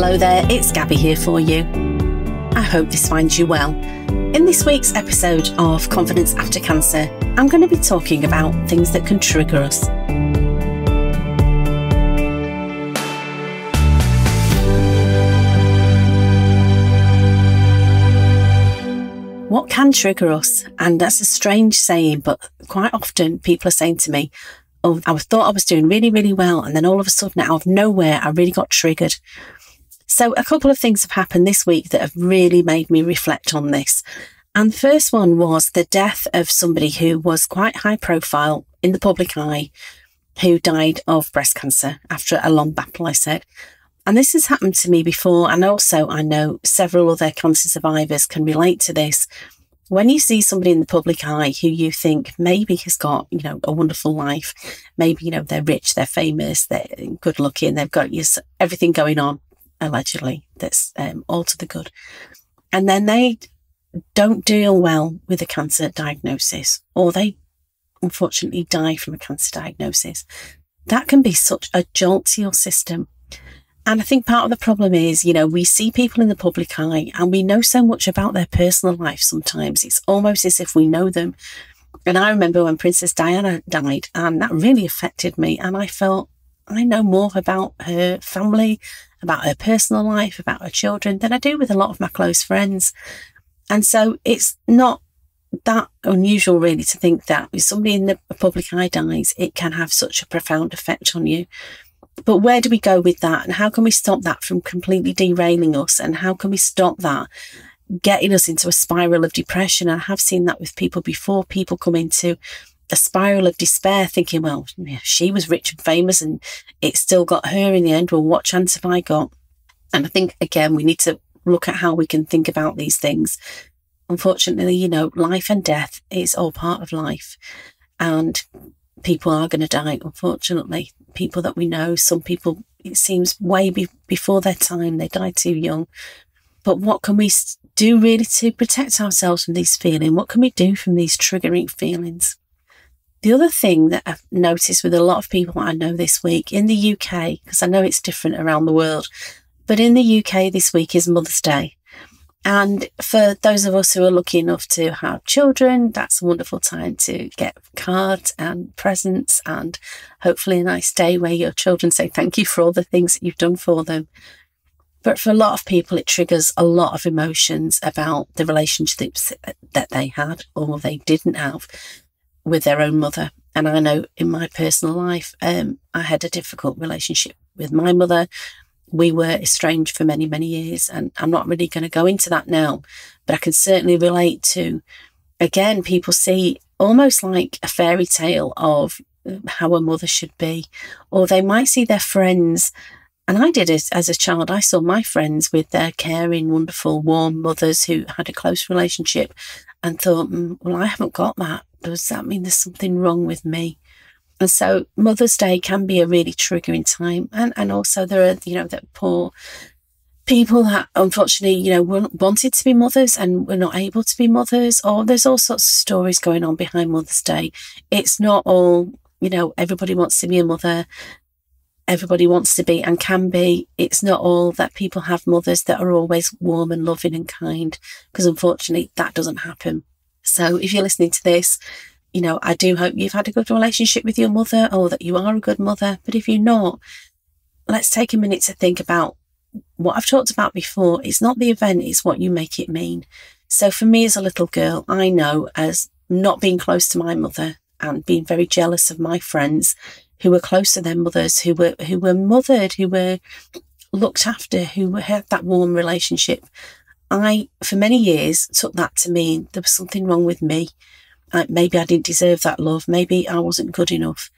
Hello there, it's Gabby here for you. I hope this finds you well. In this week's episode of Confidence After Cancer, I'm going to be talking about things that can trigger us. What can trigger us? And that's a strange saying, but quite often people are saying to me, oh, I thought I was doing really, really well, and then all of a sudden out of nowhere, I really got triggered. So a couple of things have happened this week that have really made me reflect on this. And the first one was the death of somebody who was quite high profile in the public eye, who died of breast cancer after a long battle, I said. And this has happened to me before. And also I know several other cancer survivors can relate to this. When you see somebody in the public eye who you think maybe has got, a wonderful life, maybe, they're rich, they're famous, they're good looking, they've got everything going on, allegedly, that's all to the good. And then they don't deal well with a cancer diagnosis, or they unfortunately die from a cancer diagnosis. That can be such a jolt to your system. And I think part of the problem is, we see people in the public eye and we know so much about their personal life sometimes. It's almost as if we know them. And I remember when Princess Diana died, and that really affected me. And I felt I know more about her family, about her personal life, about her children than I do with a lot of my close friends. And so it's not that unusual really to think that if somebody in the public eye dies, it can have such a profound effect on you. But where do we go with that? And how can we stop that from completely derailing us? And how can we stop that getting us into a spiral of depression? I have seen that with people before. People come into a spiral of despair thinking, well, she was rich and famous and it still got her in the end. Well, what chance have I got? And I think, again, we need to look at how we can think about these things. Unfortunately, life and death is all part of life. And people are going to die, unfortunately. People that we know, some people, it seems way before their time, they die too young. But what can we do really to protect ourselves from these feelings? What can we do from these triggering feelings? The other thing that I've noticed with a lot of people I know this week in the UK, because I know it's different around the world, but in the UK this week is Mother's Day. And for those of us who are lucky enough to have children, that's a wonderful time to get cards and presents and hopefully a nice day where your children say thank you for all the things that you've done for them. But for a lot of people, it triggers a lot of emotions about the relationships that they had or they didn't have with their own mother. And I know in my personal life, I had a difficult relationship with my mother. We were estranged for many, many years, and I'm not really going to go into that now, but I can certainly relate to, again, people see almost like a fairy tale of how a mother should be, or they might see their friends. And I did it as a child. I saw my friends with their caring, wonderful, warm mothers who had a close relationship and thought, well, I haven't got that. Does that mean there's something wrong with me? And so Mother's Day can be a really triggering time. And also there are, that poor people that unfortunately, wanted to be mothers and were not able to be mothers, or there's all sorts of stories going on behind Mother's Day. It's not all, everybody wants to be a mother. Everybody wants to be and can be. It's not all that people have mothers that are always warm and loving and kind, because unfortunately that doesn't happen. So if you're listening to this, I do hope you've had a good relationship with your mother, or that you are a good mother. But if you're not, let's take a minute to think about what I've talked about before. It's not the event, it's what you make it mean. So for me as a little girl, I know as not being close to my mother and being very jealous of my friends who were close to their mothers, who were mothered, who were looked after, who had that warm relationship. I, for many years, took that to mean there was something wrong with me. Maybe I didn't deserve that love. Maybe I wasn't good enough.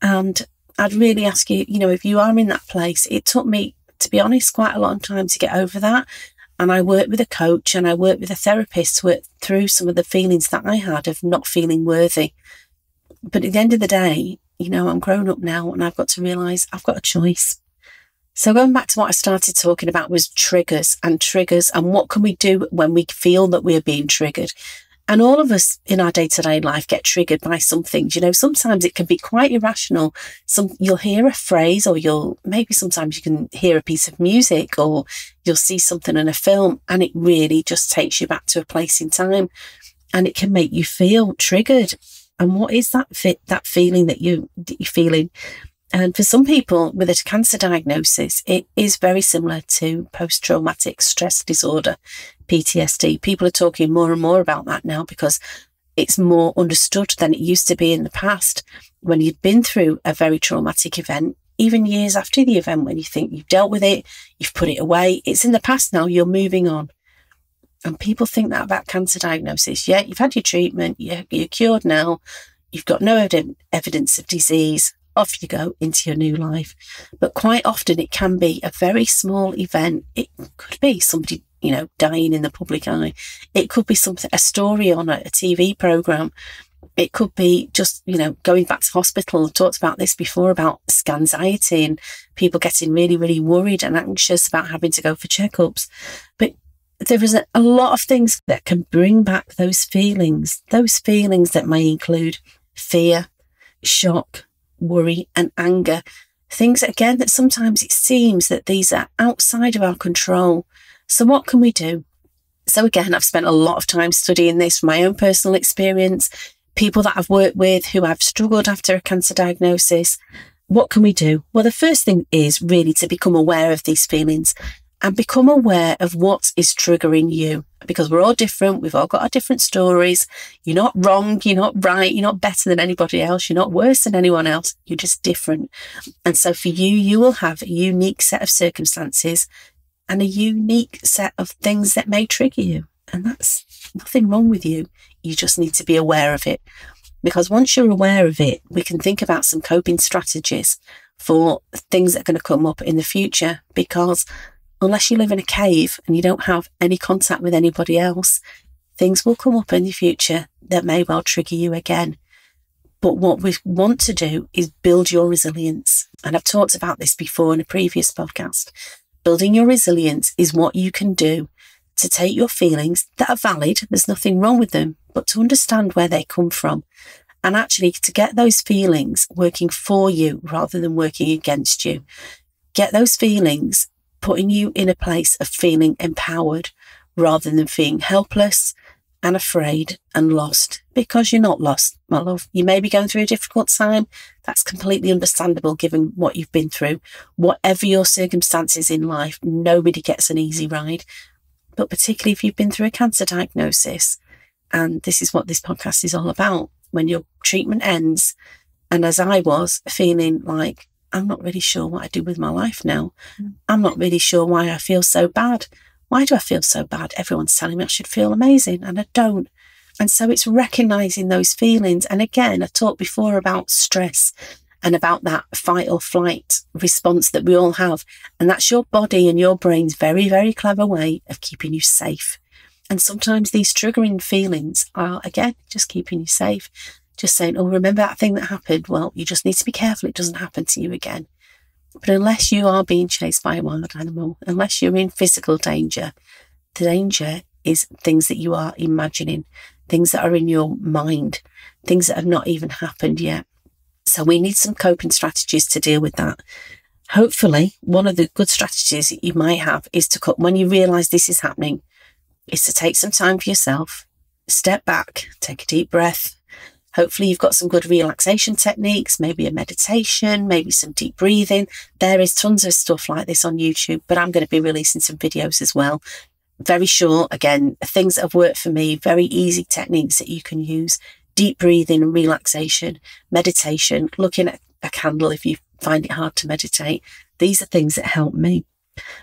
And I'd really ask you, if you are in that place, it took me, to be honest, quite a long time to get over that. And I worked with a coach and I worked with a therapist to work through some of the feelings that I had of not feeling worthy. But at the end of the day, I'm grown up now and I've got to realise I've got a choice. So going back to what I started talking about was triggers and what can we do when we feel that we're being triggered? And all of us in our day-to-day life get triggered by some things. You know, sometimes it can be quite irrational. You'll hear a phrase, or sometimes you can hear a piece of music, or you'll see something in a film, and it really just takes you back to a place in time, and it can make you feel triggered. And what is that feeling that you're feeling? And for some people with a cancer diagnosis, it is very similar to post-traumatic stress disorder, PTSD. People are talking more and more about that now because it's more understood than it used to be in the past, when you'd been through a very traumatic event, even years after the event, when you think you've dealt with it, you've put it away, it's in the past now, you're moving on. And people think that about cancer diagnosis. Yeah, you've had your treatment, you're cured now, you've got no evidence of disease, off you go into your new life. But quite often it can be a very small event. It could be somebody, dying in the public eye. It could be a story on a TV program. It could be just, going back to hospital. I've talked about this before, about scanxiety and people getting really, really worried and anxious about having to go for checkups. But there is a lot of things that can bring back those feelings that may include fear, shock, worry and anger. Things, again, that sometimes it seems that these are outside of our control. So what can we do? So again, I've spent a lot of time studying this from my own personal experience, people that I've worked with who have struggled after a cancer diagnosis. What can we do? Well, the first thing is really to become aware of these feelings and become aware of what is triggering you, because we're all different. We've all got our different stories. You're not wrong. You're not right. You're not better than anybody else. You're not worse than anyone else. You're just different. And so for you, you will have a unique set of circumstances and a unique set of things that may trigger you. And that's nothing wrong with you. You just need to be aware of it. Because once you're aware of it, we can think about some coping strategies for things that are going to come up in the future. Because unless you live in a cave and you don't have any contact with anybody else, things will come up in the future that may well trigger you again. But what we want to do is build your resilience. And I've talked about this before in a previous podcast. Building your resilience is what you can do to take your feelings that are valid, there's nothing wrong with them, but to understand where they come from. And actually to get those feelings working for you rather than working against you. Get those feelings putting you in a place of feeling empowered rather than feeling helpless and afraid and lost, because you're not lost, my love. You may be going through a difficult time. That's completely understandable given what you've been through. Whatever your circumstances in life, nobody gets an easy ride. But particularly if you've been through a cancer diagnosis, and this is what this podcast is all about, when your treatment ends, and as I was, feeling like, I'm not really sure what I do with my life now. I'm not really sure why I feel so bad. Why do I feel so bad? Everyone's telling me I should feel amazing and I don't. And so it's recognising those feelings. And again, I talked before about stress and about that fight or flight response that we all have. And that's your body and your brain's very, very clever way of keeping you safe. And sometimes these triggering feelings are, again, just keeping you safe. Just saying, oh, remember that thing that happened? Well, you just need to be careful it doesn't happen to you again. But unless you are being chased by a wild animal, unless you're in physical danger, the danger is things that you are imagining, things that are in your mind, things that have not even happened yet. So we need some coping strategies to deal with that. Hopefully, one of the good strategies that you might have is to, when you realise this is happening, is to take some time for yourself, step back, take a deep breath. Hopefully you've got some good relaxation techniques, maybe a meditation, maybe some deep breathing. There is tons of stuff like this on YouTube, but I'm going to be releasing some videos as well. Very short, again, things that have worked for me, very easy techniques that you can use. Deep breathing and relaxation, meditation, looking at a candle if you find it hard to meditate. These are things that help me.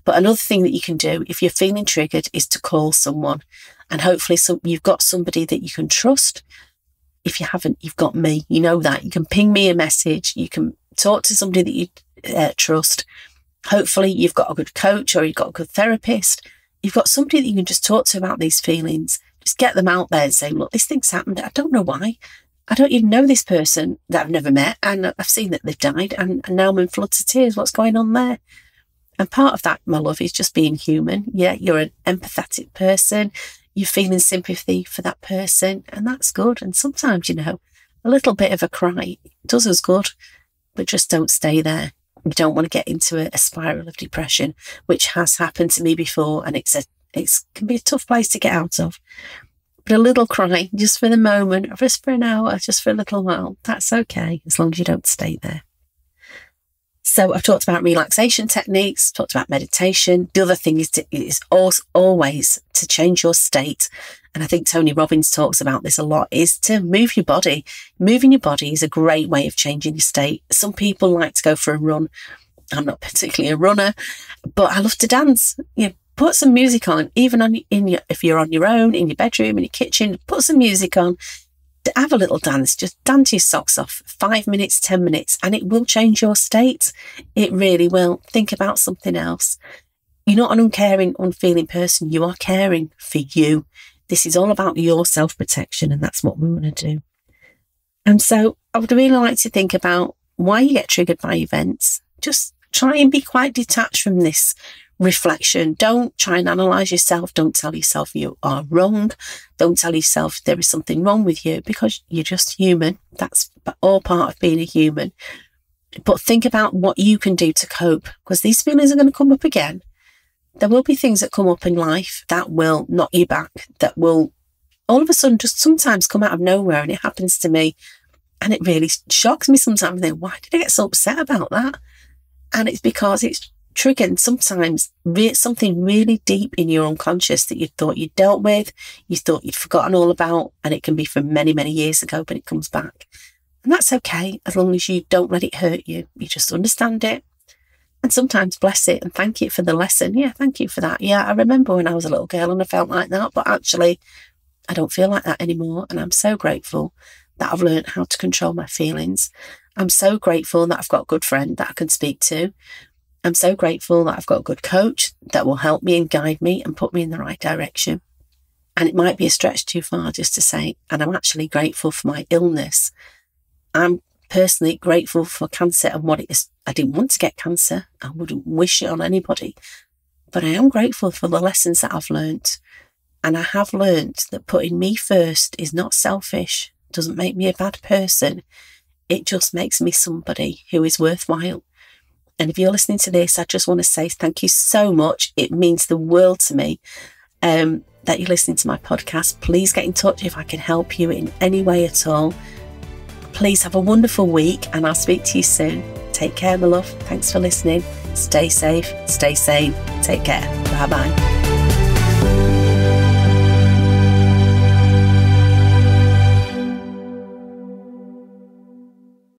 But another thing that you can do if you're feeling triggered is to call someone. And hopefully you've got somebody that you can trust. If you haven't, you've got me. You know that. You can ping me a message. You can talk to somebody that you trust. Hopefully you've got a good coach or you've got a good therapist. You've got somebody that you can just talk to about these feelings. Just get them out there and say, look, this thing's happened. I don't know why. I don't even know this person that I've never met. And I've seen that they've died. And now I'm in floods of tears. What's going on there? And part of that, my love, is just being human. Yeah, you're an empathetic person. you're feeling sympathy for that person, and that's good. And sometimes, a little bit of a cry does us good, but just don't stay there. You don't want to get into a spiral of depression, which has happened to me before, and it can be a tough place to get out of. But a little cry, just for the moment, just for an hour, just for a little while, that's okay, as long as you don't stay there. So I've talked about relaxation techniques, talked about meditation. The other thing is always to change your state. And I think Tony Robbins talks about this a lot, is to move your body. Moving your body is a great way of changing your state. Some people like to go for a run. I'm not particularly a runner, but I love to dance. Put some music on, even if you're on your own, in your bedroom, in your kitchen, put some music on. Have a little dance, just dance your socks off, 5 minutes, 10 minutes, and it will change your state. It really will. Think about something else. You're not an uncaring, unfeeling person. You are caring for you. This is all about your self-protection, and that's what we want to do. And so I would really like to think about why you get triggered by events. Just try and be quite detached from this reflection. Don't try and analyze yourself. Don't tell yourself you are wrong. Don't tell yourself there is something wrong with you, because you're just human. That's all part of being a human. But think about what you can do to cope, because these feelings are going to come up again. There will be things that come up in life that will knock you back, that will all of a sudden just sometimes come out of nowhere. And it happens to me, and it really shocks me sometimes. I think, why did I get so upset about that? And it's because it's triggered sometimes something really deep in your unconscious that you thought you'd dealt with, you thought you'd forgotten all about, and it can be from many, many years ago, but it comes back. And that's okay, as long as you don't let it hurt you. You just understand it, and sometimes bless it and thank it for the lesson. Yeah, thank you for that. Yeah, I remember when I was a little girl and I felt like that, but actually I don't feel like that anymore. And I'm so grateful that I've learned how to control my feelings. I'm so grateful that I've got a good friend that I can speak to. I'm so grateful that I've got a good coach that will help me and guide me and put me in the right direction. And it might be a stretch too far just to say, and I'm actually grateful for my illness. I'm personally grateful for cancer and what it is. I didn't want to get cancer. I wouldn't wish it on anybody. But I am grateful for the lessons that I've learned. And I have learned that putting me first is not selfish, doesn't make me a bad person. It just makes me somebody who is worthwhile. And if you're listening to this, I just want to say thank you so much. It means the world to me that you're listening to my podcast. Please get in touch if I can help you in any way at all. Please have a wonderful week, and I'll speak to you soon. Take care, my love. Thanks for listening. Stay safe, stay sane. Take care. Bye-bye.